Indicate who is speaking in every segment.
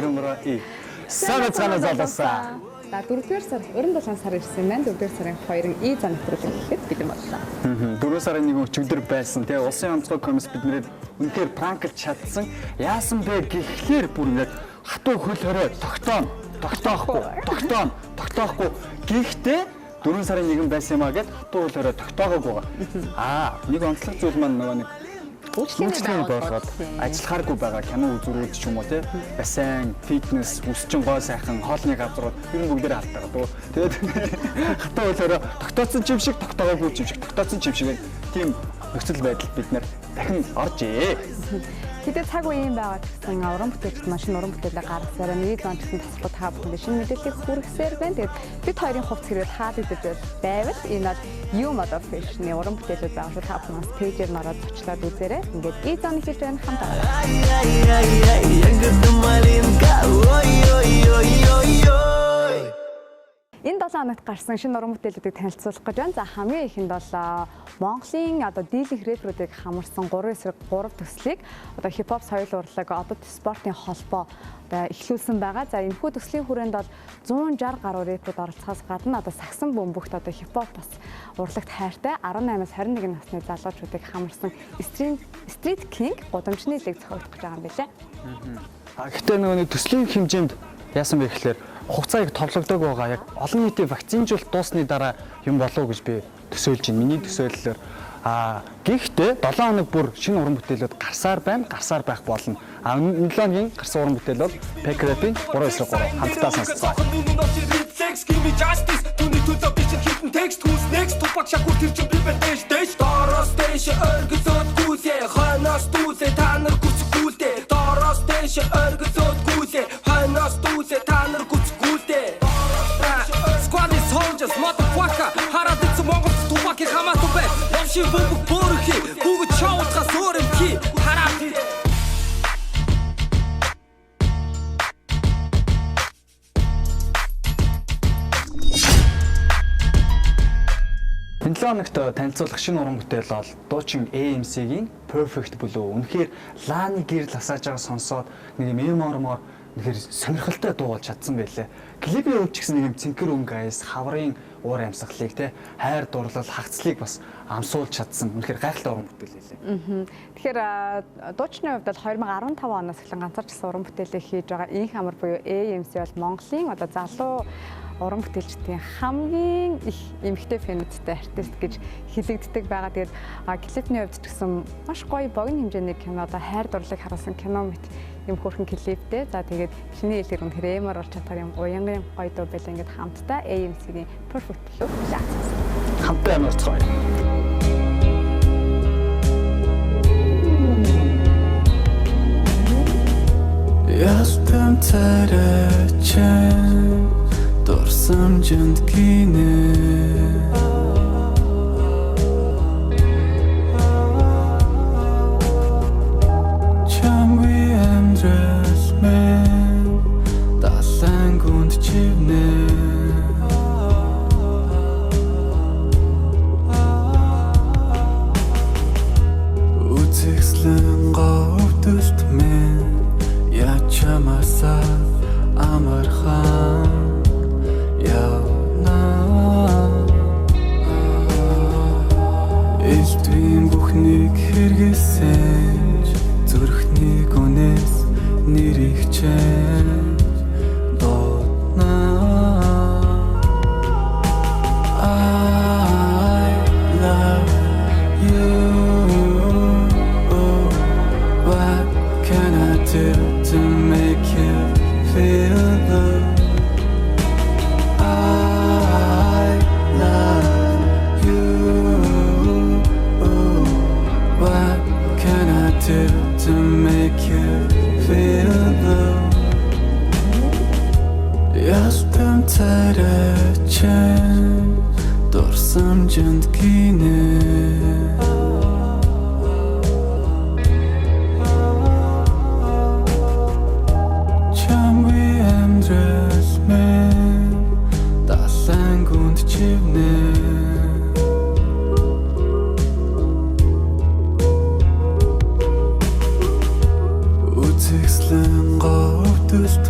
Speaker 1: 93 Санацгана залуусаа.
Speaker 2: За 4-р сар 27 сар ирсэн байна. 4-р сарын 2-ын И зан нэвтрүүлэг гэхэд бэлэн боллоо.
Speaker 1: 4 сарын 1 өчигдөр байсан. Тэгээ улсын онцгой комисс биднэрээ үнэхээр пранклж чадсан. Яасан бэ гэхлээр бүр ингээд хатуу хөл хорой тогтоохгүй. Гэхдээ 4 сарын 1 байсан юм а гэд хатуу хөл хорой тогтоогоогүй. Нэг онцлог зүйл маань нөгөө нэг үйлчлэгийн болгоод ажиллахааргүй байгаа кино үзүүрүүд ч юм уу те бассейн, фитнес, өсчин гой сайхан хоолны газрууд ер нь бүгдээрээ халтаагаа. Тэгээд хатаа хөлөөрөө тогтооцсон юм шиг тогтоогоогүй юм шиг тогтооцсон юм шиг тийм нөхцөл байдал бид нэр дахин оржээ.
Speaker 2: Хэдий цаг үеийн байгаа гэсэн уран бүтээлчд машин уран бүтээлээ гаргасаар нэг зам гэсэн тасалбар та бүхэнд шинэ мэдээллийг хүргэсээр байна. Тэгээд бид хоёрын хувьд хэрэг хаалгадж байвал энэ бол You Mother Fish-ны уран бүтээлүүд байгаа шүү. Та бүхэн пэйжээр нөрөөд зочлоод үзээрэй. Ингээд И зам хийж байна хамтаа. Энэ 7 хоногт гарсан шинэ уран бүтээлүүдийг танилцуулах гэж байна. За хамгийн ихэнд бол Монголын дийлэнх рэперүүдийг хамарсан 3 эсрэг 3 төслийг хипхоп соёл урлаг спортын холбоо эхлүүлсэн байгаа. За энэхүү төслийн хүрээнд бол 160 гаруй рэперүүд оролцохоос гадна сагсан бөмбөгт хипхоп бас урлагт хайртай 18-аас 21 насны залуучуудыг хамарсан Street King гудамжны лиг зохиогдох гэж байгаа юм билээ.
Speaker 1: Гэхдээ нөгөө төслийн хэмжээнд яасан бэ гэхээр хугацаа яг товлогдог байгаа. Яг олон нийтийн вакцинжуулалт дуусны дараа юм болов гэж би төсөөлж байна. Миний төсөөллөөр гэхдээ 7 хоног бүр шинэ уран бүтээлүүд гарсаар байх болно. Энэ 7 хоногийн гарсан уран бүтээл бол Pekrepi 3-3 хамтдаа сонсцгоо.
Speaker 3: Soldiers, motherfucker, хараадц Монгол тупаки хамаатан бай. Явшин бөмбөг бүрхий, бүгд чавтгаас өөр юм хий. Хараад
Speaker 1: 7 хоногт танилцуулах шинэ уран бүтээл бол дуучин AMC-гийн Perfect Blue. Үнэхээр Лааны гэрэл асааж байгаа сонсоод нэг юм мормор үнэхээр сонирхолтой дуу болж чадсан байлээ. Клипийн өвч гэсэн нэг юм цэнхэр өнгө айс, хаврын уур амьсгалыг те хайр дурлал, хагцлыг бас амсуулж чадсан. Үнэхээр гайхалтай уран бүтээл байлээ.
Speaker 2: Тэгэхээр дуучны хувьд бол 2015 оноос эхлэн ганцаарчилсан уран бүтээлээ хийж байгаа Инх амар буюу AMC бол Монголын залуу уран бүтээлчдийн хамгийн их эмэгтэй фэнэттэй артист гэж хэлэгддэг байгаа. Тэгээд клипний хувьд ч гэсэн маш гоё богино хэмжээний кино хайр дурлалыг харуулсан кино мэт юм хөрхэн клиптэй. За тэгээд чиний хэлээр үнэхээр эмэр болж чадхаар юм уянгын гоё дуу байлаа. Ингээд хамтдаа AMC-гийн Perfect Blue
Speaker 1: хамтдаа амарцгаая.
Speaker 4: Ястам царачан дурсамжинд гинэ чамгүй амдрас мэн дасан гүнд чивнэ үзэсгэлэн говдөлт мэн ячамаса амархан Элтвийн бүхнийг хэрэгсэж зүрхний гүнээс нэрийг чэн донаа I love you What can I do to make you feel good to make you feel blue Ястам царачан дурсамжинд гинэ чамгүй амдрас мэн дасан гүнд чивнэ Үзэсгэлэн говдөлт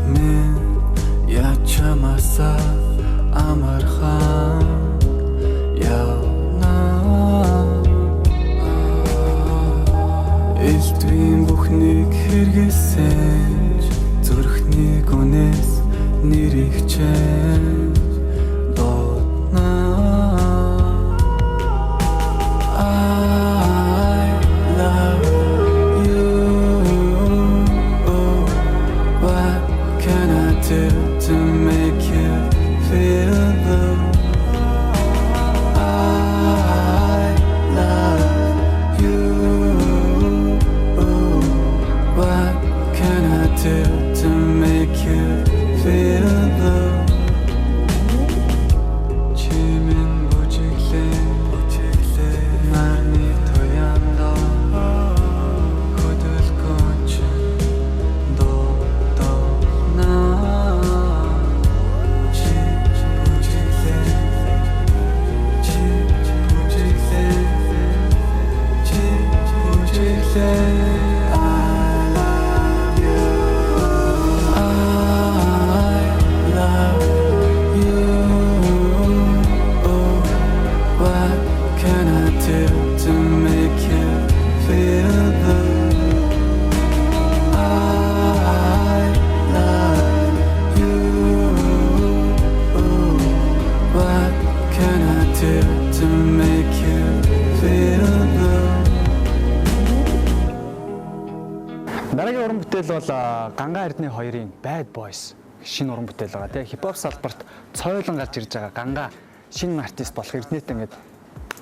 Speaker 1: бүтээл бол Ганга Эрдэнэ хоёрын Bad Boys шинэ уран бүтээл байгаа тийм хипхоп салбарт цойлон гарч ирж байгаа Ганга шинэ артист болох Эрдэнэтэй ингээд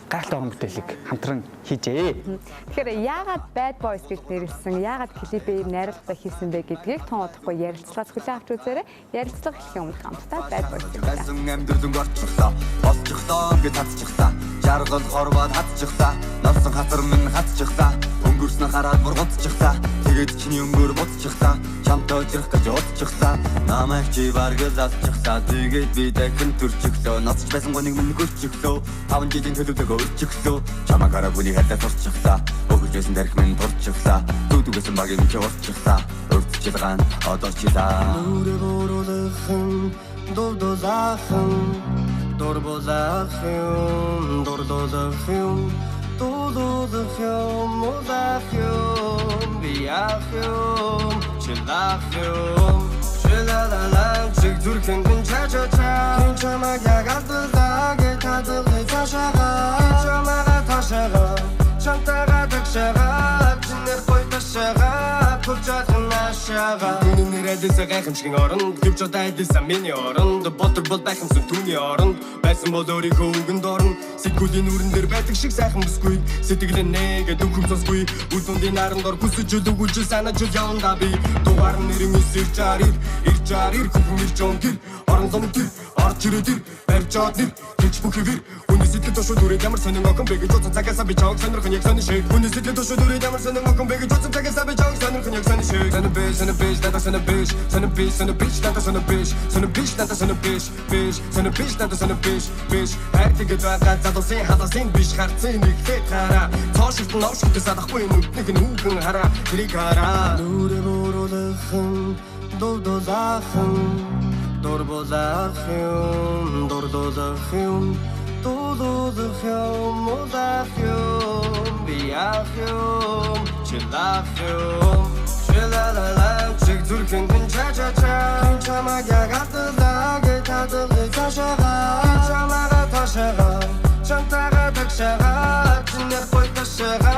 Speaker 1: гайхалтай уран бүтээлийг хамтран хийжээ.
Speaker 2: Тэгэхээр яагаад Bad Boys гэж нэрлсэн, яагаад клипээр найруулга хийсэн бэ гэдгийг тун удахгүй ярилцлагаас хүлээн авч үзээрэй. Ярилцлага эхлэхийн өмнө хамтдаа Bad Boys гэж
Speaker 5: байсан амьдрал орчихлоо. Босчихлоо гэж хатчихлаа. Жаргал хорвоод хатчихлаа. Навсан хатар минь хатчихлаа. Өнгөрснө хараад бургуутчихлаа. Тэгээд чиний өнгөр буцчихлаа. Чамтай ожрох гэж удчихлаа. Намайг чи баргал авчихлаа. Тэгээд би дахин төрчихлөө. Ноцч байсан гоныг минь хөрчихлөө. 5 жилийн төлөвлөгөө өрчихлөө. Чамаа гараагүй хадаа турчихлаа. Өгөж байсан дарих минь турчихлаа. Дүүдүгэсэн баг юм чи урчихлаа. Өртчил ган одоо чи даа. Дурдозахан Дурбозахан Дурдозахан Дурдозахан Мозахан Биахан Чилахан Чилалалан Чиг зүрхэн гэн ча-ча-ча Чамаг ягалтылаа Гэтадылгы ташаға Чамаға ташаға Чантаға тагшаға Чинэх бой ташаға Турчатхан ашаға Үнэн нэрэлээсэ гайхамшигын оронд Гэвч одоо айдэлсэн миний оронд Ботор бол байхамсан түүний оронд Байсан бол өөрийнхөө үгэнд орно Сэтгүүлийн үрэн дээр байдаг шиг сайхан бүсгүй Сэтгэлэн нэгэ дүнхэм сонсгүй Үр дундын наранд ор хүсэж үлгүүлж санаж явна би Дугаар нэрэн ирж арир Хүхэн ирж он гэр Орон зам гэр Орж ирээд ир Барьж аад нэр Гэж бүхэвэр Үний сэтгэл тушуу дүрээд ямар сонин окон бэ гэж утсан цагаасаа би чавг сонирхон яг сонин шиг Үний сэтгэл тушуу дүрээд ямар сонин окон бэ гэж утсан цагаасаа би чавг сонирхон яг сонин шиг Сонин биш, дата сонин биш Сонин биш, дата сонин биш Сонин биш, дата сонин биш Сонин биш, дата сонин биш Хайртыгэд байгаа задуулсан халаасын биш харцын нэгтэй хараа Цоошилт нь овшигтэй садахгүй нүднэг нь үгэн хараа Тэрийг хараа Нүрэ бууруулахын Дурдозахан Дурбозахан Дурдозахан Дурдозахан Мозахан Биахан Чилахан Чилалалан Чиг зүрхэн гэн ча-ча-ча Чамаг ягалтылаа Гэтадылгы ташаға Чамаға ташаға Чантаға тагшаға Чинэх бой ташаға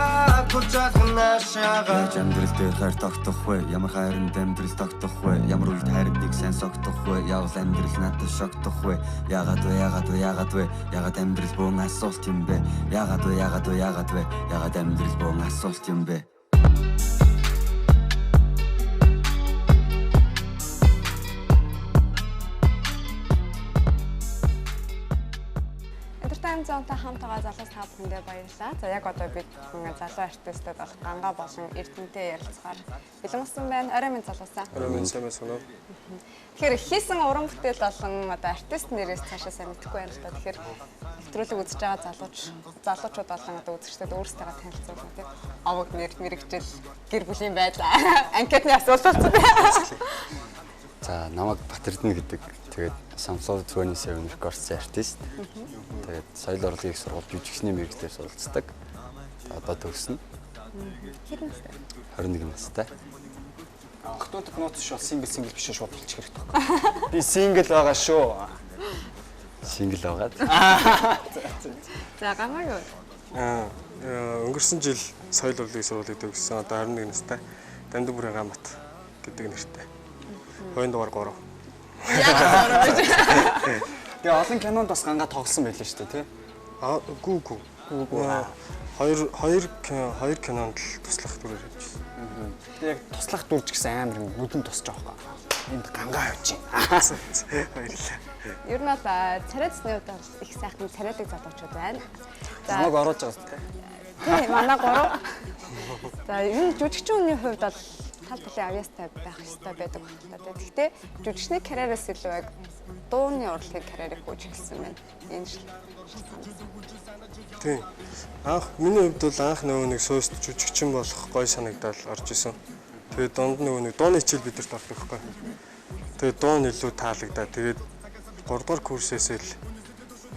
Speaker 5: Турчатхан ашаға Амьдрал дээр хайр тогтох вэ Ямар хайранд амьдрал тогтох вэ Ямар үед хайрыг сайн согтох вэ Явал амьдрал надад шогтох вэ Ягаад амьдрал буун асуулт юм бэ Ягаад амьдрал буун асуулт юм бэ
Speaker 2: Entertainment Zone-тай хамтгаа залуус та бүхэндээ баярлалаа. За яг одоо бид залуу артистууд болох Ганга болон Эрдэнэтэй ярилцахаар бэлэн болсон байна. Орой минь залуусаа.
Speaker 6: Орой минь сайн байна.
Speaker 2: Тэгэхээр хийсэн уран бүтээл болон одоо артист нэрээс цаашаа сайн мэдэхгүй байна л да. Тэгэхээр нэвтрүүлэг үзэж байгаа залуучууд болон одоо үзэгчдүүд өөрсдөө танилцуулна тийм. Овог нэр мэрэгжил гэр бүлийн байдал анкетны асуулт болсон байна.
Speaker 7: За намайг Батэрдэн гэдэг тэгээд Samsung 27 Records артист. Тэгээд соёл урлагийн их сургууль жүжигчний мэргэжлээр суралцдаг. Одоо төгснө.
Speaker 2: Хэдэн настай?
Speaker 7: 21 настай.
Speaker 1: Хотод нууц шүү сингл биш шууд болчих хэрэгтэй байна. Би сингл байгаа шүү.
Speaker 7: Сингл байгаад.
Speaker 2: За Ганга юу?
Speaker 6: Өнгөрсөн жил соёл урлагийн сургуулийг төгссөн. Одоо 21 настай. Дамдан бүрийн Ганбат гэдэг нэртэй. 2-3.
Speaker 1: Тэгээ олон кинонд бас Ганга тоглосон байлаа шүү дээ, тий?
Speaker 6: Гүү. Хоёр кинонд л туслах дүрээр явжсэн.
Speaker 1: Тэгээ яг туслах дүрж гэсэн амар нүдэн тусч байгаа юм. Энд Ганга явж байна.
Speaker 6: Баярлалаа.
Speaker 2: Ер нь бол царайцны үед бол их сайхан царайдаг залуучууд байна.
Speaker 1: Намайг оруулж байгаа шүү дээ.
Speaker 2: Тий, манай 3. За энэ жүжигчүүний хувьд бол тал талын авьяастай байх хэрэгтэй байдаг байна. Гэхдээ жүжигчний карьераас илүү яг дууны урлагийн карьерийг хөөж эхэлсэн байна. Энэ шил.
Speaker 6: Тийм. Миний хувьд бол анх нөгөө нэг сууст жүжигчин болох гой санагдал орж исэн. Тэгээд донд нөгөө нэг дууны хичээл бидэрт ордог байхгүй. Тэгээд дуун илүү таалагдаа. Тэгээд 3 дугаар курсээсээ л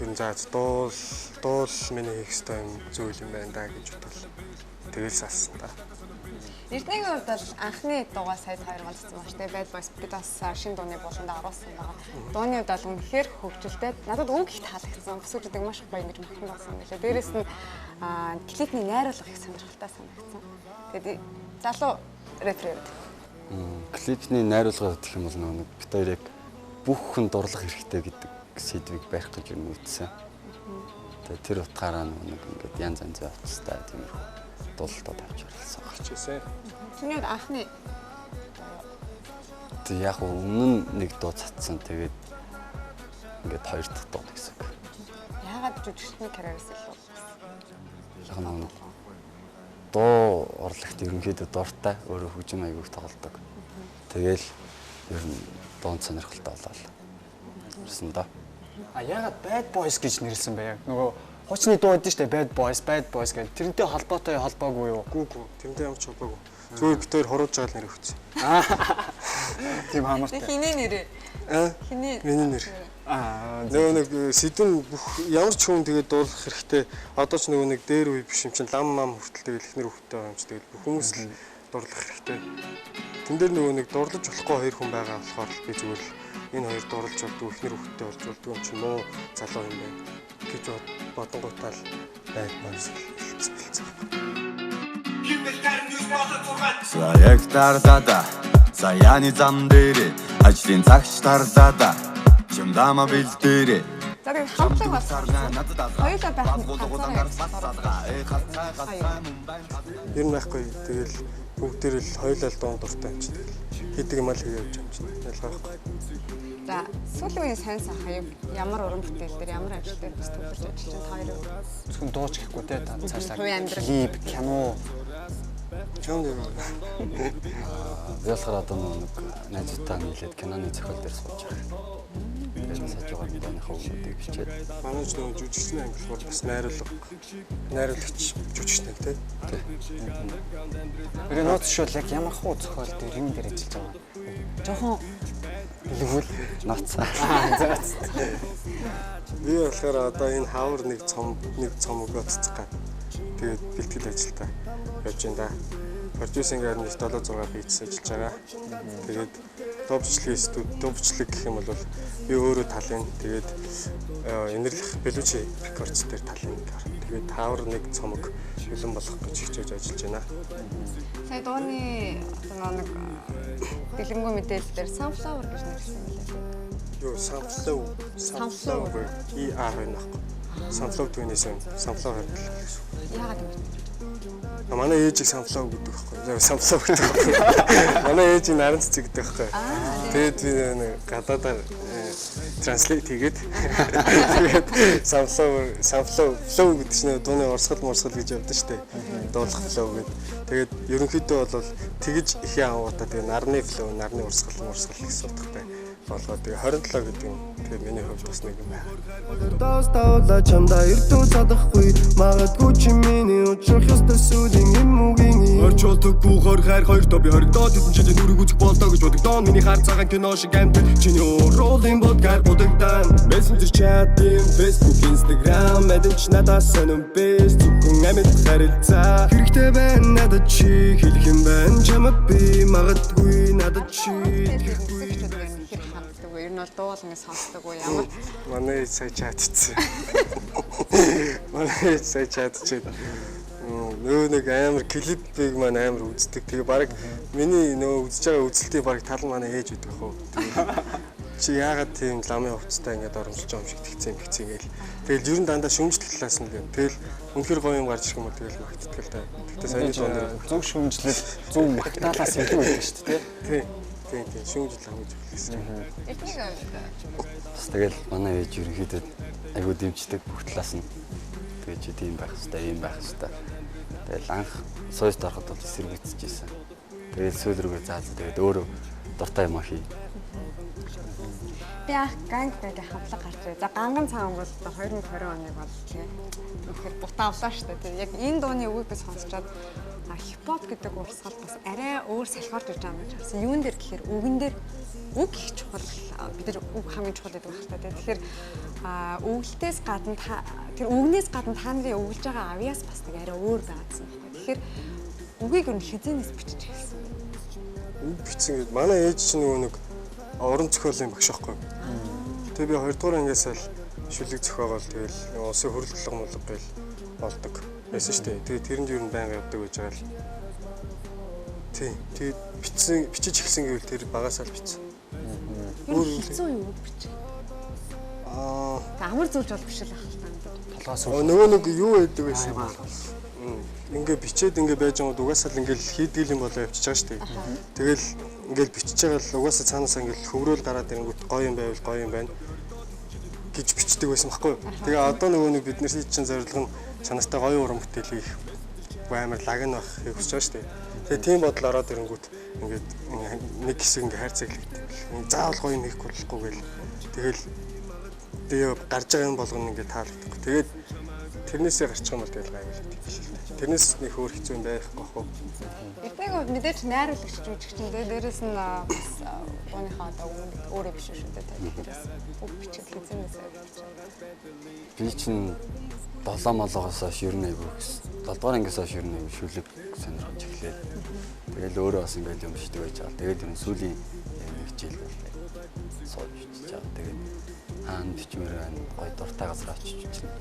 Speaker 6: ер нь заац дуул миний хийх ёстой юм зүйл юм байна да гэж бодвол тэгэл салсан та.
Speaker 2: Эрдэнэгийн хувьд бол анхны дуугаа сая 2 онцсон байна шүү дээ. Bad Boys бид бас шинэ дууны болонд оруулсан байгаа. Дууны хувьд бол үнэхээр хөгжилтэй. Надад үг их таалагдсан. Бүсгүйдэг маш их гоё ингэж мөхөн болсон байлаа. Дээрээс нь клипний найруулга их сонирхолтой санагдсан. Тэгээд залуу рэпер.
Speaker 7: Клипний найруулга гэх юм бол нэг бид хоёр яг бүх хүн дурлах хэрэгтэй гэдэг сэдвийг барих гэж юм үзсэн. Тэгээ тэр утгаараа нэг ингээд янз янзын утастай тиймэрхүү дуулалтад авч оруулсан
Speaker 6: хичээсэн.
Speaker 2: Чиний анхны
Speaker 7: тэг яг өмнө нэг дуу цацсан тэгээд ингээд хоёр дахь дуу гэсэн.
Speaker 2: яагаад жүжигчний карьераас илүү?
Speaker 7: Яг нэг дуу урлагт ерөнхийдөө дуртай өөрөө хөгжим аягүйх тоглодог. Тэгээл ер нь дуун сонирхолтой болоо. Ирсэн да.
Speaker 1: Яагаад Bad Boys гэж нэрлсэн бэ? Нөгөө хуучны дуу гэдэг чинь Bad Boys гэж. Тэрнтэй холбоотой холбоогүй юу?
Speaker 6: Гүү. Тэрнтэй ямар ч холбоогүй. Зүгээр бид хоёр хорууж байгаа л нэр өгсөн.
Speaker 1: Тийм хамаартай.
Speaker 2: Хиний нэрээ? Хиний?
Speaker 6: Миний нэр. Нөгөө нэг сэдвэн бүх ямар ч хүн тэгээд дуулах хэрэгтэй. Одоо ч нөгөө нэг дээр үе биш юм чинь лам мам хүртэл тэгэл ихнэр хөвгтэй байгаа юм чи тэгэл бүх хүмүүс л дурлах хэрэгтэй. Тэн дээр нөгөө нэг дурлаж болохгүй хоёр хүн байгаа болохоор би зүгээр л энэ хоёр дурлаж болдгоо ихнэр хөвгтэй болж болдгоо юм чинь муу залуу юм байна гэж бодонгуудаа л байг маас хэлцээ.
Speaker 8: Саяг тардада саяны зам дээр ажлын цагч тардада чимдама бэлдээрээ
Speaker 2: За тэгээд хамтлаг болсон. Хоёулаа байх
Speaker 6: Ер нь байхгүй. Тэгэл бүгдээр л хоёулаа л дуун дуртай юм чи тэгэл хийдэг юм л хийе явж юм чи ялгаахгүй.
Speaker 2: За сүүлийн үеийн сайн сайхан ямар уран бүтээл дээр ямар ажил дээр бас төвлөрч ажиллаж байна хоёр.
Speaker 1: Зөвхөн дууч гэхгүй те цаашлаа.
Speaker 2: Хувийн амьдрал.
Speaker 1: Клип, кино.
Speaker 6: Чамд юм.
Speaker 7: Ялахаар одоо нэг найзтайгаа нийлээд киноны зохиол дээр сууж байгаа. Тэгээд сажуугаар мэдээний хүмүүсийг бичээд
Speaker 6: Манай ч нөгөө жүжигчний англи бол бас найруулагч жүжигчтэй тий.
Speaker 1: Тэгээ нууц шууд яг ямар хуу зохиол дээр юм дээр ажиллаж байгаа. Жохон илгүүл нууцаа.
Speaker 6: Би болохоор одоо энэ хавар нэг цом өгөө цэцэх гад. Тэгээд бэлтгэл ажилтаа явж байна да. Продюсингээр нэг 7-6 бийц ажиллаж байгаа. Тэгээд дубчлэг гэх юм бол би өөрөө талын тэгээд энэрлэх Белучи рекордс дээр талын. Тэгээд хавар нэг цомог бэлэн болгох гэж хичээж ажиллаж байна.
Speaker 2: Сая дууны одоо нэг дэлгэнгүй мэдээлэл дээр Sunflower гэж нэрлсэн юм лээ.
Speaker 6: Юу Sunflower ER байна аахгүй. Sunflower түүнээс Sunflower гэсэн.
Speaker 2: Яагаад юм бэ?
Speaker 6: Манай ээжийг Sunflower гэдэг байхгүй. Sunflower гэдэг байхгүй. Манай ээжийг наран цэцэг гэдэг байхгүй. Тэгээд би гадаадаар транслейт хийгээд тэгээд Sunflower гэдэг чинь дууны урсгал гэж явдаг шүү дээ. Дуулах flow гэдэг. Тэгээд ерөнхийдөө бол тэгж их яваатаа тэгээд нарны flow, нарны урсгал гэсэн утгатай болгоо. Тэгээд 27 гэдэг юм. Тэгээд миний хувьд бас нэг юм байна. Доостаулаа чамда эрдүү цадахгүй магадгүй чи миний уучрах ёстой сүлийн юм үгийн орчуулдаг бүхөр хайр хоёр то би хоригдоод хэдэн жилийн нүрийг үзэх болдоо гэж бодогдоо миний хар цагаан кино шиг амьд чиний роллинг бодгаар бодогдан мессенжер чат Facebook Instagram мэдэж надаас сонирм бэс зөвхөн амьд харилцаа хэрэгтэй байна надад чи хэлэх юм байна чамд би магадгүй надад чи
Speaker 2: Ер нь бол дуул ингэ сонсдог уу ямар?
Speaker 6: Манай сая чатчихсан. Манай сая чатчихсан. Нөө нэг амар клипийг маань амар үздэг. Тэгээ баг миний нөө үзэж байгаа үзэлтийн баг тал манай ээж байдаг хөө. Чи яагаад тийм ламын хувцастай ингэж оромжлж байгаа юм шиг тэгцэн гээл. Тэгэл ер нь дандаа шүмжлэх талаас нь юм. Тэгэл үнэхэр гоё юм гарч ирэх юм бол тэгэл магтдаг та. Тэгтээ саяны дунд
Speaker 1: зөв шүмжлэл зөв магтаалаас илүү байдаг шүү дээ.
Speaker 6: Тийм. Шүүмжил хамж хэлсэн.
Speaker 7: бас тэгэл манай ээж ерөнхийдөө айгуу дэмждэг бүх талаас нь. Тэгээ чи тийм байх хэвээр, ийм байх хэвээр. Тэгэл анх сойст ороход бол эсэргүүцчихсэн. Тэгээд сүүл рүүгээ зааж тэгээд өөрөө дуртай юм хий.
Speaker 2: Би ганг хамтлаг гарч ирээ. За ганган цагаан бол 2020 оны бол тийм үнэхээр бутаавлаа шүү дээ. Яг энэ дууны үгийг би сонсчоод хипхоп гэдэг урсгал бас арай өөр салхиорж иж байгаа юм гэж харсан. Юун дээр гэхээр үгэн дээр үг их чухал. Бид нар үг хамгийн чухал гэдэг байна та. Тэгэхээр өгөлтөөс гадна тэр үгнээс гадна та нарын өгүүлж байгаа авьяас бас нэг арай өөр байгаадсан байна. Тэгэхээр үгийг өн хизэнээс бичиж хэлсэн.
Speaker 6: Үг бичсэн гэдэг манай ээж чинь нөгөө нэг уран зохиолын багш аахгүй. Тэгээ би 2 дугаар ангиас л шүлэг зохиогоол тэгэл улсын хөрөлдлөг мулаг гэл болдог байсан шүү дээ. Тэгээ тэрэнд юу н байнга явдаг гэж байгаа л. Тийм. Тэгээд бичиж эхэлсэн гэвэл тэр багасаа л бичсэн.
Speaker 2: Юу хийцүү юм бичээ. Амар зүйлж бол биш л ах л таа.
Speaker 1: Толгоос
Speaker 6: Нөгөө нэг юу байдаг байсан юм бол ингээ бичээд ингээ байж байгаа угаасаа л ингээл хийдгэл юм болоо явчихж байгаа шүү дээ. Тэгэл ингээл бичиж байгаа л угаасаа цаанаасаа ингээл хөврөөл гараад ирэнгүүт гоё юм байвал гоё юм байна гэж бичдэг байсан байхгүй юу. Тэгээ одоо нөгөө нэг бидний чинь зорилго нь чанартай гоё уран бүтээл хийх амар лагн байх хүсэж байгаа шүү дээ. Тэгээ тийм бодол ороод ирэнгүүт ингээд нэг хэсэг ингээ хайрцаглагддаг. Заавал гоё юм хийхгүй болохгүй гэл тэгэл тэгээ гарч байгаа юм болгоно ингээ таалагдахгүй. Тэгээд тэрнээсээ гарч байгаа юм бол тэгэл гайвал тийм биш л. Тэрнээс нэг өөр хэцүү юм байхгүй бах уу.
Speaker 2: Эднийг мэдээж найруулагч жүжигчин дээрээс нь бас гооныхаа одоо өөрөө биш шүү дээ. Тэрээс бүх бичиг хийцэнээс
Speaker 7: Би чинь 7 молоогоос хойш ер нь айгүй 7 дугаар ангиас хойш ер нь айгүй шүлэг сонирхож эхлэв. Тэгэл өөрөө бас ингээл юм шигдэг байж байгаа. Тэгээд энэ сүүлийн нэг жил бол сууж чичээ. Тэгээд хаан бичмээр байна. Гой дуртай газар очиж чинь.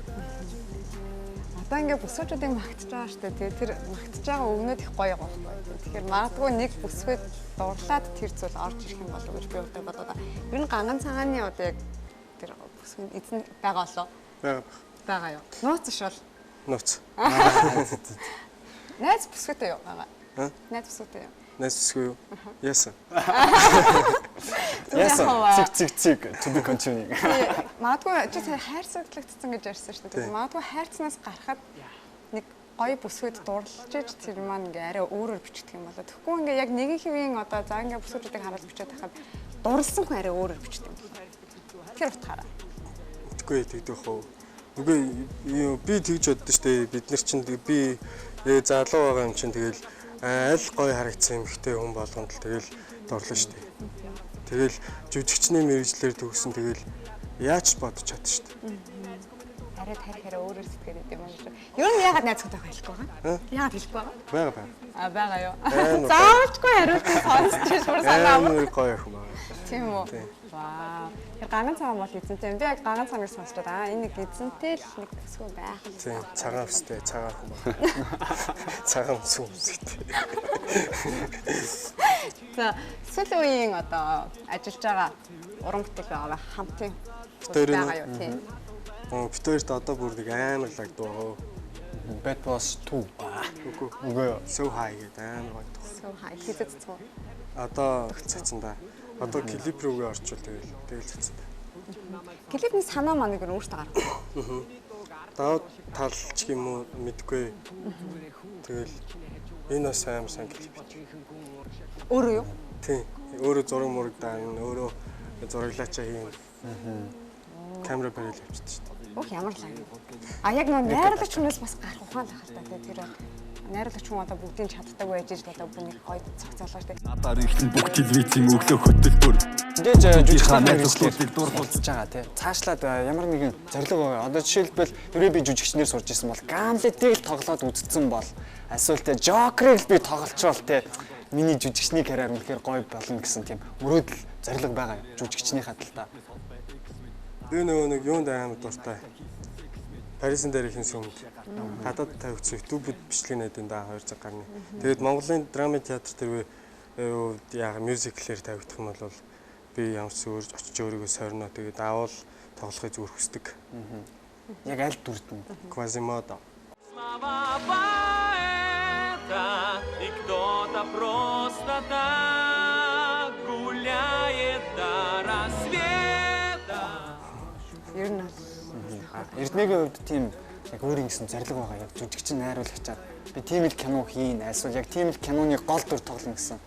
Speaker 2: Одоо ингээ бүсгүүчүүдийг магтж байгаа шүү дээ. Тэр магтж байгаа өгнөд их гоё байгаа байхгүй. Тэгэхээр магадгүй нэг бүсгүйд дурлаад тэр зүйл орж ирэх юм болов уу гэж би өөртөө бодоод байна. Ер нь ганган цагааны одоо яг тэр бүсгүйд эзэн байгаа болоо. Байгаа юу. Нууц швал.
Speaker 6: Нууц.
Speaker 2: Найз бүсгүйтэй юу байгаа? Найз бүсгүйтэй юу?
Speaker 6: Найз бүсгүй юу? Яасан.
Speaker 1: Яасан. Цэг to be continuing.
Speaker 2: Магадгүй чи сая хайрцаглагдсан гэж ярьсан шүү дээ. Магадгүй хайрцнаас гарахад нэг гоё бүсгүйд дурлж иж тэр маань ингээ арай өөрөөр бичдэг юм болоо. Тэгэхгүй ингээ яг нэгэн хэвийн одоо за ингээ бүсгүүдийг хараад бичээд байхад дурлсан хүн арай өөрөөр бичдэг юм болоо. Тэр утгаараа.
Speaker 6: Тэгэхгүй тэгдэх хөө. Үгүй би тэгж боддоо шүү дээ. Бид нар чинь би залуу байгаа юм чинь тэгэл аль гоё харагдсан эмхтэй хүн болгонд л тэгэл дурлаа шүү дээ. Тэгэл жүжигчний мэрэгчлэр төгсөн тэгэл яаж бодож чадсан шүү дээ.
Speaker 2: Арай тарихаараа өөрөөр сэтгэгээд идэм юм шиг. Ер нь яагаад найзгаатай хэлэхгүй байгаа? Яагаад хэлэхгүй байгаа?
Speaker 6: Бага.
Speaker 2: Байгаа юу. Заавчгүй хариулт сонсч шуурсан санаа.
Speaker 6: Амар гоё юм аа.
Speaker 2: Тийм үү? Вау. Тэр ганц цагаан бол эзэнтэй. Би яг ганц цагааныг сонсчод энэ нэг эзэнтэй л нэг төсгөө байх.
Speaker 6: Тийм, цагаан өстэй, цагаан хүн. Цагаан сүм үстэй.
Speaker 2: За, сүүлийн үеийн одоо ажиллаж байгаа уран бүтээл байгаа хамтын байгаа юу тийм.
Speaker 6: Битээрт одоо бүр нэг амар лагдуу.
Speaker 1: Bad Boss 2. Үгүй
Speaker 6: So High гэдэг амар гоё.
Speaker 2: So High хийдэг цэцгүү.
Speaker 6: Одоо цэцэн да. Одоо клип рүүгээ орчвол тэгэл цэцэн да.
Speaker 2: Клипний санаа маань нэг өөртөө гаргав.
Speaker 6: Даваад талч юм уу мэдгүй. Тэгэл энэ бас амар сайн клип.
Speaker 2: Өөрөө юу?
Speaker 6: Тийм. Өөрөө зураг мураг даана, өөрөө зураглаачаа хийн. Камера барил явчихсан шүү дээ.
Speaker 2: Ох ямар лаг. Яг нөө найрлагч хүнээс бас гарах ухаан тахал та тэр найрлагч хүн одоо бүгдийн чаддаг байж л одоо бүнийг гоё цогцоолоо штэ.
Speaker 8: Надаар ихтэн бүх телевизийн өглөө хөтөлбөр.
Speaker 1: Мэдээж жүжигчний мэрэгчлэр дурдуулж байгаа тий. Цаашлаад ямар нэгэн зорилго байгаа. Одоо жишээлбэл түрээ би жүжигчнэр сурж исэн бол Гамлетийг л тоглоод үзсэн бол эсвэл тий Жокерыг л би тоглолцвол тий миний жүжигчний карьер үнэхээр гоё болно гэсэн тийм мөрөөдөл зорилго байгаа юм. Жүжигчний хадалтаа.
Speaker 6: Би нэг юунд амар дуртай. Парисын дээр ихэнх сүмд гадаад тавигдсан YouTube-д бичлэг найдын да 200 гарны. Тэгээд Монголын драма театр дээр яг мюзиклээр тавигдах юм бол би ямар ч өөр очиж өөрийгөө сорно. Тэгээд аавал тоглохыг зүгээр хүсдэг.
Speaker 1: Яг аль дүрд нь?
Speaker 6: Quasimodo.
Speaker 3: Слова поэта, и кто-то просто так гуляет до рассвета.
Speaker 2: Ер нь
Speaker 1: Эрдэнэгийн хувьд тийм яг өөрийн гэсэн зорилго байгаа. Яг жүжигчин найруулагчаад би тийм л кино хийн, эсвэл яг тийм л киноны гол дүр тоглоно гэсэн.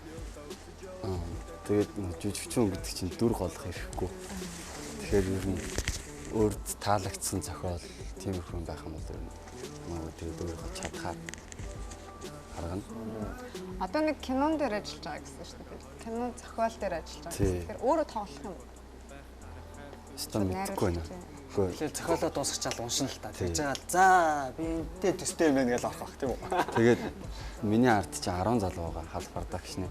Speaker 7: Тэгээд жүжигчин гэдэг чинь дүр голох хэрэггүй. Тэгэхээр ер нь өөрт таалагдсан зохиол тиймэрхүү байх юм бол ер нь нөгөө тэгээд өөрөө чадхаар гаргана.
Speaker 2: одоо нэг кинон дээр ажиллаж байгаа гэсэн шүү дээ. Кино зохиол дээр ажиллаж байгаа. Тэгэхээр өөрөө тоглох юм.
Speaker 7: Стон мэдгүй байна.
Speaker 1: Тэгэхээр зохиолоо дуусгачаал уншина л та. Тэгж байгаа л за би энтэй төстэй юм байна гэж орох бах тийм үү.
Speaker 7: Тэгээд миний ард чи 10 залуу байгаа халбардаа гişнэ.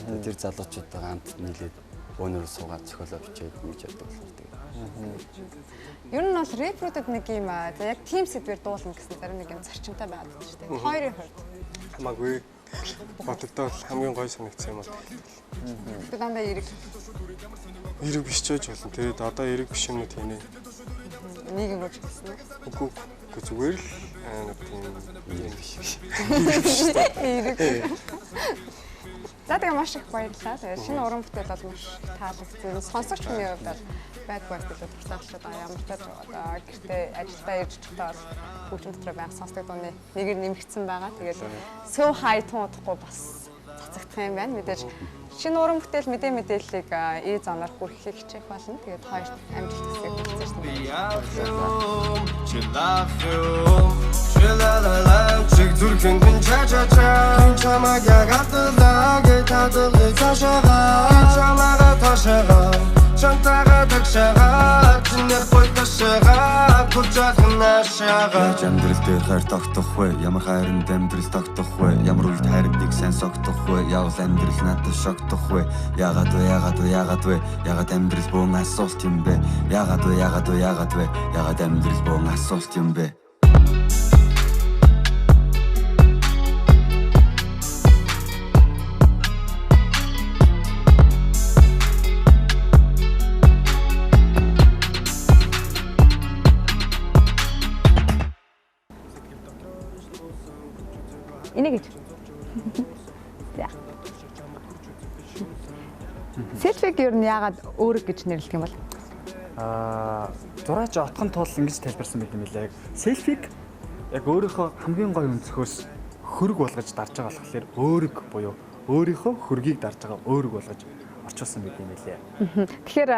Speaker 7: Тэгээд тэр залуучуудаа хамт нийлээд өнөр суугаад зохиолоо бичээд мэж яддаг болохоор тэгээд.
Speaker 2: Ер нь бол репродод нэг юм за яг тим сэдвэр дуулна гэсэн зарим нэг юм зарчимтай байдаг шүү дээ. Хоёрын хувьд
Speaker 6: Хамаагүй Бодогдоо хамгийн гоё санагдсан юм бол
Speaker 2: Би дандаа эрэг
Speaker 6: эрэг биш ч байж болно. Тэгээд одоо эрэг биш юм уу тийм ээ.
Speaker 2: нийгэм рүү гэсэн үү?
Speaker 6: Үгүй зүгээр л нэг тийм биш.
Speaker 2: Эрэг. За тэгээ маш их баярлалаа. Тэгээ шинэ уран бүтээл бол маш таалагдсан. Сонсогч хүний хувьд бол байдгүй сэтгэлд дурсаалчаад байгаа. Ямар ч одоо гэртээ ажилдаа ирж чадаад хөгжим дотроо байх сонсдог дууны нэгээр нэмэгдсэн байгаа. Тэгээд so high туудахгүй бас цацагдах юм байна. Мэдээж шинэ уран бүтээл мэдээллийг зоноор хүргэхийг хичээх болно. Тэгээд хоёрт амжилт хүсье
Speaker 5: Чиг зүрхэн гэн чачача чамаг ягатлаа гэтадлыг цашаага чамага ташаага чантага тагшаага чинээр гой ташаага күчахнашаага
Speaker 9: амьдрал дээр хайр тогтох вэ ямар хайранд амьдрал тогтох вэ ямар үед хайрыг сайн согтох вэ явал амьдрал надад шогтох вэ ягаад амьдрал бөөн асуулт юм бэ ягаад амьдрал бөөн асуулт юм бэ
Speaker 2: Инегэж. За. Селфиг ер нь яагаад өөрөг гэж нэрлэдэг юм бол?
Speaker 1: Зураач отхон тул ингэж тайлбарсан байт юм лээ. Селфиг яг өөрийнхөө хамгийн гоё өнцгөөс хөрөг болгож дарж байгаа болохоор өөрөг буюу өөрийнхөө хөргийг дарж байгаа өөрөг болгож орчуулсан байт юм лээ.
Speaker 2: Тэгэхээр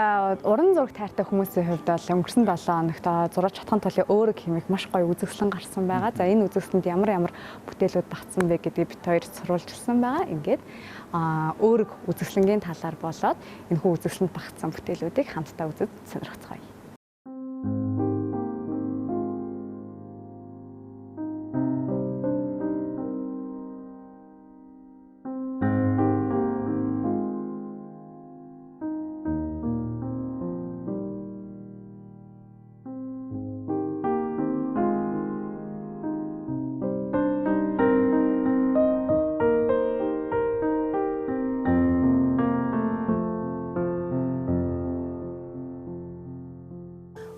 Speaker 2: уран зураг тайртай хүмүүсийн хувьд бол өнгөрсөн 7 хоногт зураач отхон тулын өөрөг хэмээх маш гоё үзэсгэлэн гарсан байгаа. За энэ үзэсгэлэнд ямар бүтээлүүд багтсан бэ гэдгийг бит хоёр сурвалжилсан байгаа. Ингээд өөрөг үзэсгэлэнгийн талаар болоод энэхүү үзэсгэлэнд багтсан бүтээлүүдийг хамтдаа үзэж сонирхцгаая.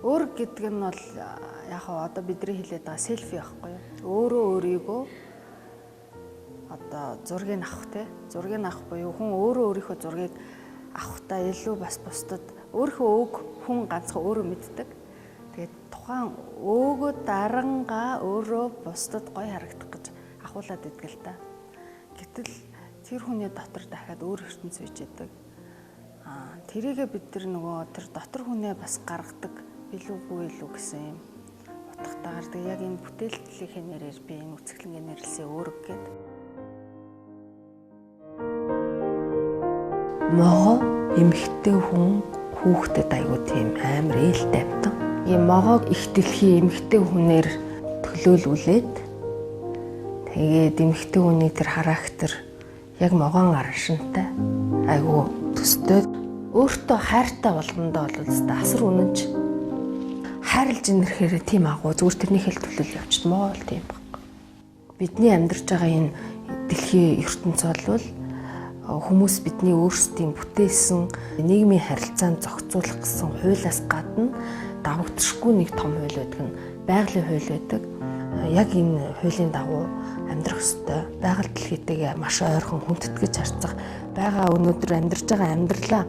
Speaker 10: Өөрөг гэдэг нь бол яг одоо бидний хэлээд байгаа селфи байхгүй юу? Өөрийгөө одоо зургийг авах буюу хүн өөрийнхөө зургийг авахдаа илүү бас бусдад өөрийнхөө өг хүн ганцхан өөрөө мэддэг. Тэгээд тухайн өөгөө дарангаа өөрөө бусдад гоё харагдах гэж ахуулаад идэг л та. Гэтэл тэр хүний дотор дахиад өөр ертөнц үйж идэг. Тэрийгээ бид нар тэр дотор хүнээ бас гаргадаг билүүгүй илүү гэсэн юм утгатайгаар тэг яг энэ бүтээлтлийнхээ нэрээр би энэ үзэсгэлэнгээ нэрлсэн өөрөг гэдэг. Могоо эмхтэй хүн хүүхдэд аягүй тийм амар ээлтэй амтан. Ийм могоог их дэлхийн эмхтэй хүнээр төлөөлүүлээд тэгээд эмхтэй хүний тэр характер яг могоон аршинтай аягүй төстэй өөртөө хайртай болгондоо бол асар үнэнч хайрлж инэрхээр тийм агуу зүгээр тэрнийхээ л төлөөл явчихсан мó л тийм баг. Бидний амьдарч байгаа энэ дэлхийн ертөнц бол хүмүүс бидний өөрсдийн бүтээсэн нийгмийн харилцаанд зохицуулах гэсэн хуулиас гадна давагдчихгүй нэг том хууль байдаг нь байгалийн хууль байдаг. Яг энэ хуулийн дагуу амьдрах ёстой. Байгаль дэлхийтэйгээ маш ойрхон хүндэтгэж харьцах байгаа өнөөдөр амьдарч байгаа амьдралаа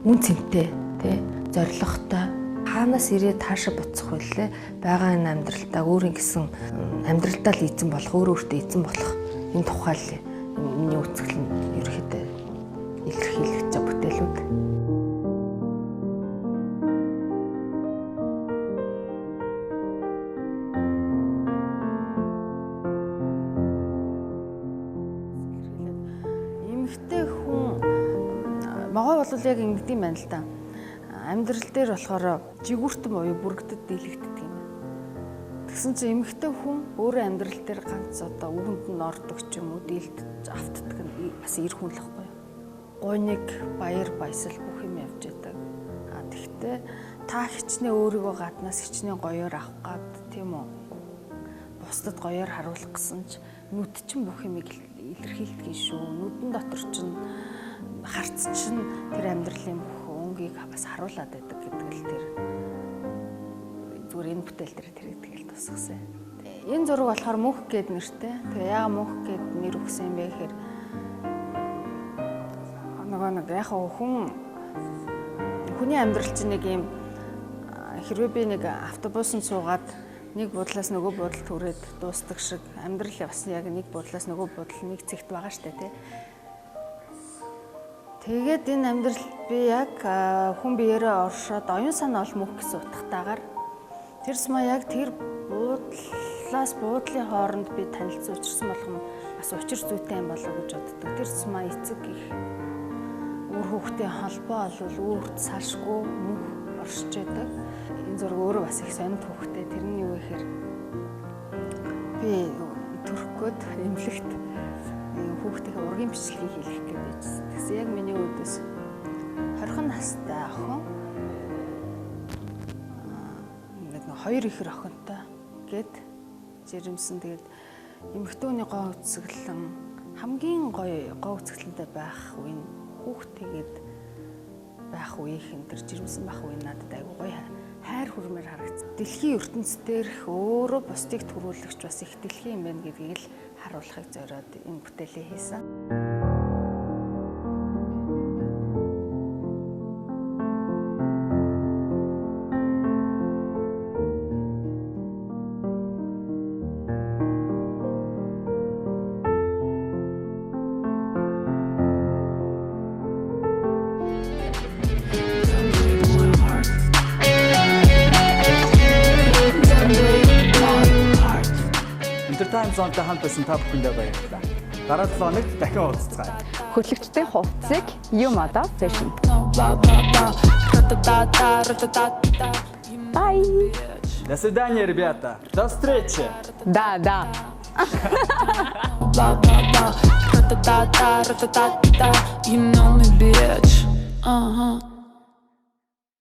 Speaker 10: үн цэнтэй тий зоригтой хаанаас ирээд хаашаа буцах вүлээ байгаа энэ амьдралтаа өөрийн гэсэн амьдралдаа л эзэн болох өөртөө эзэн болох энэ тухай л миний үзэл нь ерөөхдөө илэрхийлж байгаа бүтээлүүд. Эмэгтэй хүн могой бол яг ингэдэм байна л да. Амьдрал дээр болохоор жигүүртэн буюу бүрэгдэд дийлэгддэг юм. Тэгсэн чинь эмэгтэй хүн өөрөө амьдрал дээр ганц одоо үгэнд нь ордог ч юм уу дийлдэж автдаг нь бас эр хүн л байхгүй. Гойныг баяр баясал бүх юм явж байдаг. Тэгтээ та хичнээн өөрийгөө гаднаас хичнээн гоёор авах гад тийм үү? бусдад гоёор харуулах гэсэн ч нүд чинь бүх юмыг илэрхийлдэг шүү. Нүдэн дотор чинь харц чинь тэр амьдралын бүх өнгийг бас харуулад байдаг гэдэг л тэр зүгээр энэ бүтээл дээр тэр тэгэл тусгасан. Энэ зураг болохоор мөнх гэд нэртэй. Тэгээ яагаад мөнх гэд нэр өгсөн юм бэ гэхээр нэг яг хүний амьдрал чинь нэг юм хэрвээ би нэг автобусанд суугаад нэг буудлаас нөгөө буудлд хүрээд дуустдаг шиг амьдрал бас яг нэг буудлаас нөгөө буудал нэг цэгт байгаа штэ тий. Тэгээд энэ амьдрал би яг хүн биеэрээ оршоод оюун санаа ол мөнх гэсэн утгатаагаар тэр сумаа яг тэр буудлаас буудлын хооронд би танилцсан учирсан болгоно бас учир зүйтэй юм болов гэж боддог. Тэр сумаа эцэг их үр хүүхдийн холбоо олвол үрд салшгүй мөнх оршиж байдаг. Энэ зураг өөрөө бас их сонинд хүүхдээ тэрний юу гэхээр би төрөхгүйд эмнэлэгт хүүхдийн ургийн бичлэгийг хийх гэж байжсэн. Тэгсэн яг миний үүдээс 20 настай охин ингээд хоёр ихэр охинтой гэд жирэмсэн. Тэгээд эмэгтэйний гоо үцгэлэн хамгийн гоё гоо үцгэлэнтэй байх үе хүүхдтэйгээд байх үеийнхэн тэр жирэмсэн байх үе надад айгүй гоё хайр хүрмээр харагдсан. Дэлхийн ертөнцийн дээрх өөрөө бусдыг төрүүлэгч бас их дэлхийн юм байна гэдгийг л харуулахыг зориод энэ бүтээлээ хийсэн.
Speaker 1: Entertainment Zone-тай хамт байсан та бүхэндээ баярлалаа. Дараа 7 хоногт дахин уулзцгаая.
Speaker 2: Хөтлөгчдийн хувцсыг Юмада Fashion. Bye.
Speaker 1: До свидания, ребята. До встречи.
Speaker 2: Да.
Speaker 11: You know me, bitch.